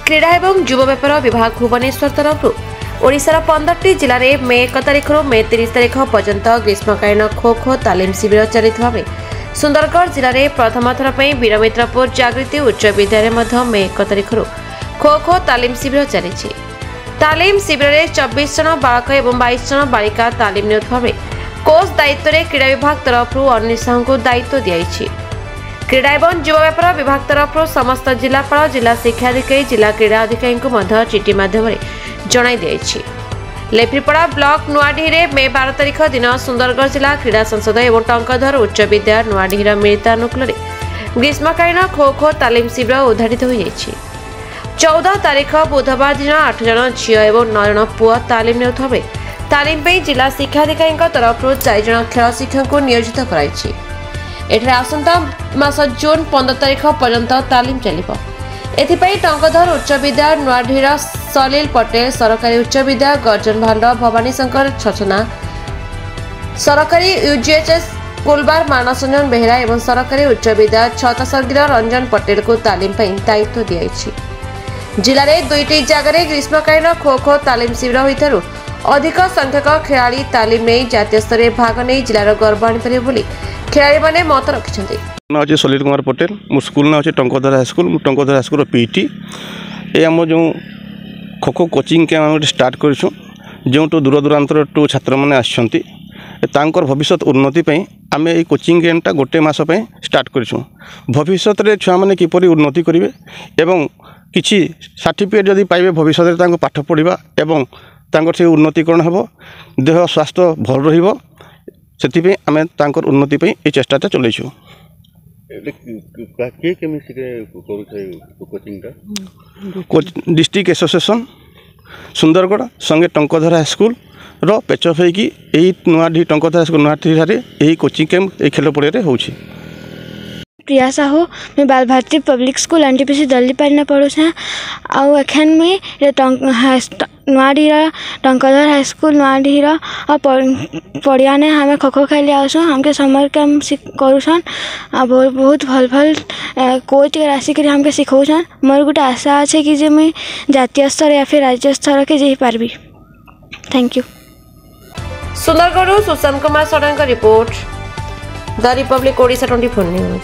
क्रीड़ा एवं युवा व्यापार विभाग भुवनेश्वर तरफ ओडिशार 15टी जिले में मे 1 तारिख मे 30 तारिख पर्यंत ग्रीष्मकालीन खो खो तालीम शिविर चलता बेले सुंदरगढ़ जिले में प्रथम थर पर वीरमित्रपुर जागृति उच्च विद्यालय मे 1 तारिख खो खो तालीम शिविर चली। तालीम शिविर में 24 जन बालक और 22 जन बालिका तालीम नेउथबा बेले कोच दायित्व में क्रीड़ा विभाग तरफ अनिल साहू को दायित्व दिखाई। क्रीड़ा एवं युवा व्यापार विभाग तरफ समस्त जिलापाल जिला शिक्षा अधिकारी जिला क्रीड़ा अधिकारी को चिठी माध्यम जणाई दिखाई। लेफ्रीपड़ा ब्लॉक नुआडीह मे 12 तारिख दिन सुंदरगढ़ जिला क्रीड़ा संसद और टंकधर उच्च विद्यालय नुआडीह मिलित अनुकूल ग्रीष्मकालीन खो खो तालीम शिविर उद्घाटित हो जाएगी। 14 तारिख बुधवार दिन 8 जन झील और 9 जन पुआ तालीम नेउथबा बेले तालीम पे जिला शिक्षा अधिकारी तरफ 4 जन खेल शिक्षक को नियोजित कराई। एठारे आसंता मास जून 15 तारिख पर्यंत तालीम चलिबो। एथिपाई टंकधर उच्च विद्यालय नुआडीह सलील पटेल सरकारी उच्च विद्यालय गर्जन भाल भवानी शंकर छछना सरकारी यूजीएचएस कुलबार मानसरंजन बेहरा और सरकारी उच्च विद्यालय छतसर्गीर रंजन पटेल को तालीम दायित्व दिखाई। जिले में 2टी जगह ग्रीष्मकालीन खो खो तालीम शिविर होइथारु अधिक संख्यक खेलाड़ी तालीम नहीं जातीय स्तर में भाग नहीं जिलार गर्व आनीपर बोली खेलाड़ी मैंने मत रखिंट। ना अच्छे सलील कुमार पटेल मो स्कूल ना अच्छे टंकधर हाईस्कूल पीटी ये आम जो खो खो कोचिंग के आम स्टार्ट करूँ जो दूर दूरांतर छात्र मैंने आसर भविष्य उन्नति आम ये कोचिंग गेमटा गोटे मस स्टार्ट करूँ भविष्य छुआ मैंने किपरि उन्नति करेंगे एवं किसी सर्टिफिकेट जदि पाइबे भविष्य पाठ पढ़ा एवं से उन्नतिकरण हम देह स्वास्थ्य भल रही आम उन्नति ये चेष्टा चलू। डिस्ट्रिक्ट एसोसिएशन सुंदरगढ़ संगे टंकधर हाईस्कूल रो पेचअप होगी नुआडीह टंकधर हाईस्कूल नुआडीह यही कोचिंग कैंप ये खेल पड़िया होउछि। प्रिया साहू मैं बाल भारती पब्लिक स्कूल एनटीपीसी दल्लीपाड़ी पढ़ू आउ एखन में नुआडीह टंकधर हाईस्कूल नुआडीह पड़िया ने हमें खो खो खेली आसुँ हमके समर कैम्प करूँ बहुत भल भल कोच आसिक हमके शिखौन मोर गोटे आशा अच्छे कि जे मुई जातीय स्तर या फिर राज्य स्तर के जा पार्बी। Thank you. Sundargarh Sushant Kumar Sadang report the Republic Odisha 24 news.